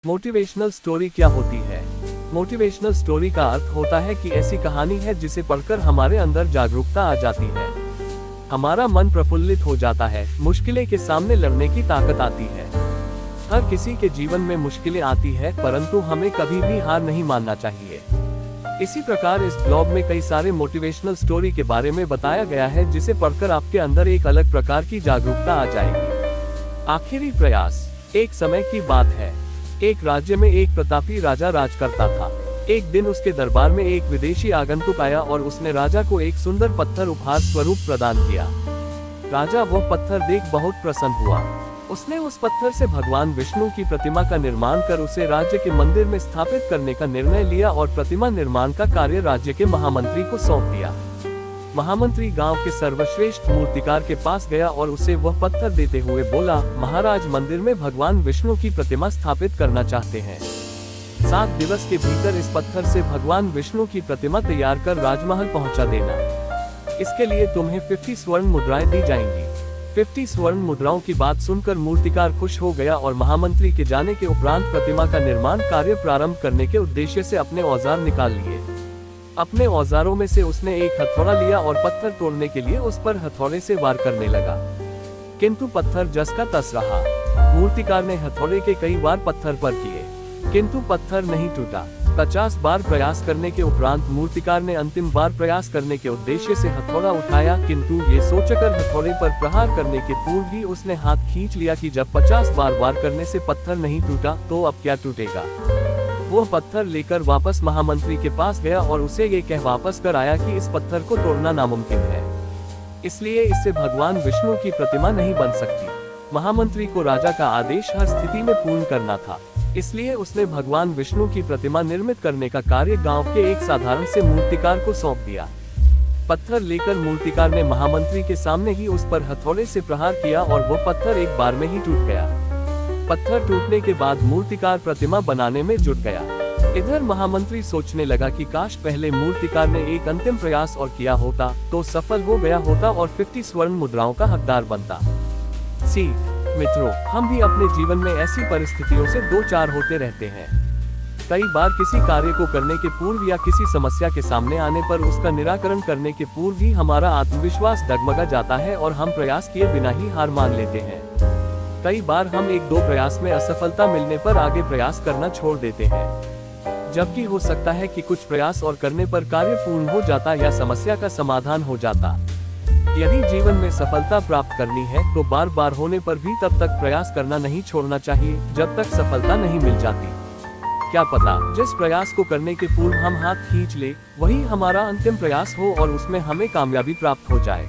Motivational story क्या होती है? मोटिवेशनल स्टोरी का अर्थ होता है कि ऐसी कहानी है जिसे पढ़कर हमारे अंदर जागरूकता आ जाती है, हमारा मन प्रफुल्लित हो जाता है, मुश्किलें के सामने लड़ने की ताकत आती है। हर किसी के जीवन में मुश्किलें आती है, परंतु हमें कभी भी हार नहीं मानना चाहिए। इसी प्रकार इस ब्लॉग में कई सारे मोटिवेशनल स्टोरी के बारे में बताया गया है, जिसे पढ़कर आपके अंदर एक अलग प्रकार की जागरूकता आ जाएगी। आखिरी प्रयास। एक समय की बात है, एक राज्य में एक प्रतापी राजा राज करता था। एक दिन उसके दरबार में एक विदेशी आगंतुक आया और उसने राजा को एक सुंदर पत्थर उपहार स्वरूप प्रदान किया। राजा वह पत्थर देख बहुत प्रसन्न हुआ। उसने उस पत्थर से भगवान विष्णु की प्रतिमा का निर्माण कर उसे राज्य के मंदिर में स्थापित करने का निर्णय लिया और प्रतिमा निर्माण का कार्य राज्य के महामंत्री को सौंप दिया। महामंत्री गांव के सर्वश्रेष्ठ मूर्तिकार के पास गया और उसे वह पत्थर देते हुए बोला, महाराज, मंदिर में भगवान विष्णु की प्रतिमा स्थापित करना चाहते हैं। 7 दिवस के भीतर इस पत्थर से भगवान विष्णु की प्रतिमा तैयार कर राजमहल पहुंचा देना। इसके लिए तुम्हें 50 स्वर्ण मुद्राएं दी जाएंगी। 50 स्वर्ण मुद्राओं की बात सुनकर मूर्तिकार खुश हो गया और महामंत्री के जाने के उपरांत प्रतिमा का निर्माण कार्य प्रारंभ करने के उद्देश्य से अपने औजार निकाल लिए। अपने औजारों में से उसने एक हथौड़ा लिया और पत्थर तोड़ने के लिए उस पर हथौड़े से वार करने लगा, किंतु पत्थर जस का तस रहा। मूर्तिकार ने हथौड़े के कई वार पत्थर पर किए, किंतु पत्थर नहीं टूटा। 50 बार प्रयास करने के उपरांत मूर्तिकार ने अंतिम बार प्रयास करने के उद्देश्य से हथौड़ा उठाया, किंतु ये सोचकर हथौड़े पर प्रहार करने के पूर्व ही उसने हाथ खींच लिया कि जब 50 बार वार करने से पत्थर नहीं टूटा तो अब क्या टूटेगा। वो पत्थर लेकर वापस महामंत्री के पास गया और उसे ये कह वापस कर आया कि इस पत्थर को तोड़ना नामुमकिन है, इसलिए इससे भगवान विष्णु की प्रतिमा नहीं बन सकती। महामंत्री को राजा का आदेश हर स्थिति में पूर्ण करना था, इसलिए उसने भगवान विष्णु की प्रतिमा निर्मित करने का कार्य गांव के एक साधारण से मूर्तिकार को सौंप दिया। पत्थर लेकर मूर्तिकार ने महामंत्री के सामने ही उस पर हथौड़े से प्रहार किया और वो पत्थर एक बार में ही टूट गया। पत्थर टूटने के बाद मूर्तिकार प्रतिमा बनाने में जुट गया। इधर महामंत्री सोचने लगा कि काश पहले मूर्तिकार ने एक अंतिम प्रयास और किया होता तो सफल हो गया होता और 50 स्वर्ण मुद्राओं का हकदार बनता। मित्रों, हम भी अपने जीवन में ऐसी परिस्थितियों से दो चार होते रहते हैं। कई बार किसी कार्य को करने के पूर्व या किसी समस्या के सामने आने पर उसका निराकरण करने के पूर्व ही हमारा आत्मविश्वास डगमगा जाता है और हम प्रयास किए बिना ही हार मान लेते हैं। कई बार हम 1-2 प्रयास में असफलता मिलने पर आगे प्रयास करना छोड़ देते हैं, जबकि हो सकता है कि कुछ प्रयास और करने पर कार्य पूर्ण हो जाता या समस्या का समाधान हो जाता। यदि जीवन में सफलता प्राप्त करनी है तो बार बार होने पर भी तब तक प्रयास करना नहीं छोड़ना चाहिए जब तक सफलता नहीं मिल जाती। क्या पता जिस प्रयास को करने के पूर्व हम हाथ खींच ले वही हमारा अंतिम प्रयास हो और उसमें हमें कामयाबी प्राप्त हो जाए।